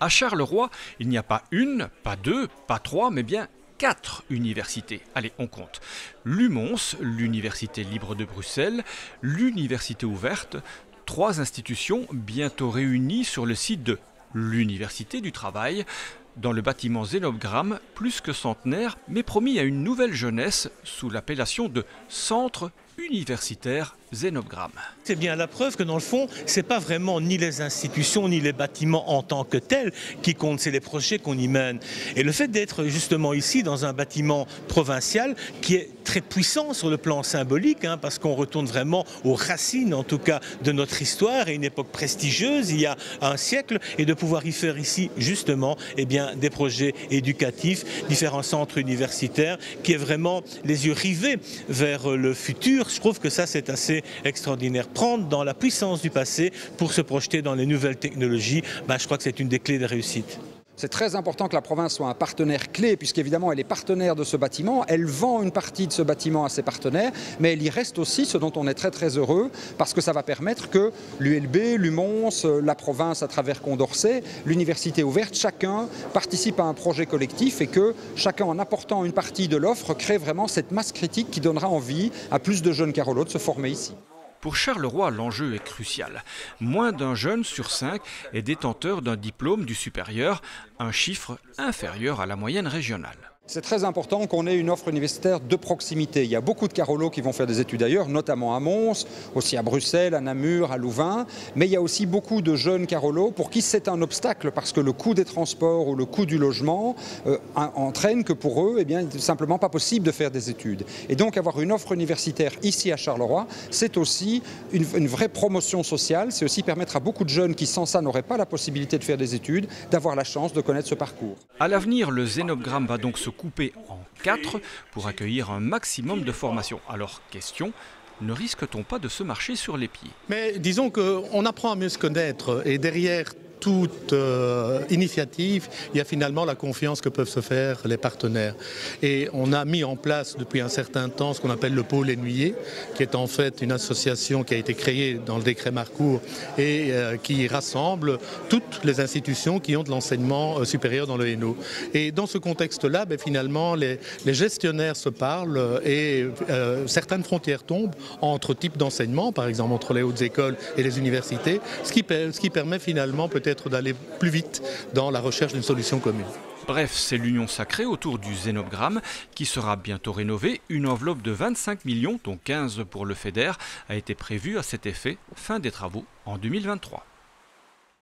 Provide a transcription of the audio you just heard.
À Charleroi, il n'y a pas une, pas deux, pas trois, mais bien 4 universités. Allez, on compte. L'UMONS, l'Université libre de Bruxelles, l'Université ouverte, 3 institutions bientôt réunies sur le site de l'Université du travail, dans le bâtiment Zénobgramme, plus que centenaire, mais promis à une nouvelle jeunesse sous l'appellation de Centre universitaire Zénobgramme. C'est bien la preuve que dans le fond, c'est pas vraiment ni les institutions ni les bâtiments en tant que tels qui comptent, c'est les projets qu'on y mène. Et le fait d'être justement ici dans un bâtiment provincial qui est très puissant sur le plan symbolique, parce qu'on retourne vraiment aux racines en tout cas de notre histoire et une époque prestigieuse il y a un siècle, et de pouvoir y faire ici justement des projets éducatifs, différents centres universitaires, qui est vraiment les yeux rivés vers le futur. Je trouve que ça c'est assez extraordinaire. Prendre dans la puissance du passé pour se projeter dans les nouvelles technologies, je crois que c'est une des clés de réussite. C'est très important que la province soit un partenaire clé, puisqu'évidemment elle est partenaire de ce bâtiment, elle vend une partie de ce bâtiment à ses partenaires, mais elle y reste aussi, ce dont on est très très heureux, parce que ça va permettre que l'ULB, l'UMONS, la province à travers Condorcet, l'université ouverte, chacun participe à un projet collectif et que chacun, en apportant une partie de l'offre, crée vraiment cette masse critique qui donnera envie à plus de jeunes Carolo de se former ici. Pour Charleroi, l'enjeu est crucial. Moins d'un jeune sur 5 est détenteur d'un diplôme du supérieur, un chiffre inférieur à la moyenne régionale. C'est très important qu'on ait une offre universitaire de proximité. Il y a beaucoup de Carolos qui vont faire des études ailleurs, notamment à Mons, aussi à Bruxelles, à Namur, à Louvain. Mais il y a aussi beaucoup de jeunes Carolos pour qui c'est un obstacle parce que le coût des transports ou le coût du logement entraîne que pour eux, il n'est simplement pas possible de faire des études. Et donc avoir une offre universitaire ici à Charleroi, c'est aussi une vraie promotion sociale. C'est aussi permettre à beaucoup de jeunes qui sans ça n'auraient pas la possibilité de faire des études, d'avoir la chance de connaître ce parcours. À l'avenir, le Zénobgramme va donc se couper en 4 pour accueillir un maximum de formations. Alors, question, ne risque-t-on pas de se marcher sur les pieds? Mais disons qu'on apprend à mieux se connaître et derrière toute initiative, il y a finalement la confiance que peuvent se faire les partenaires. Et on a mis en place depuis un certain temps ce qu'on appelle le pôle Ennuyé, qui est en fait une association qui a été créée dans le décret Marcourt et qui rassemble toutes les institutions qui ont de l'enseignement supérieur dans le Hainaut. Et dans ce contexte-là, finalement, les gestionnaires se parlent et certaines frontières tombent entre types d'enseignement, par exemple entre les hautes écoles et les universités, ce qui permet finalement peut-être d'aller plus vite dans la recherche d'une solution commune. Bref, c'est l'union sacrée autour du Zénobgramme qui sera bientôt rénové. Une enveloppe de 25 millions, dont 15 pour le FEDER, a été prévue à cet effet, fin des travaux en 2023.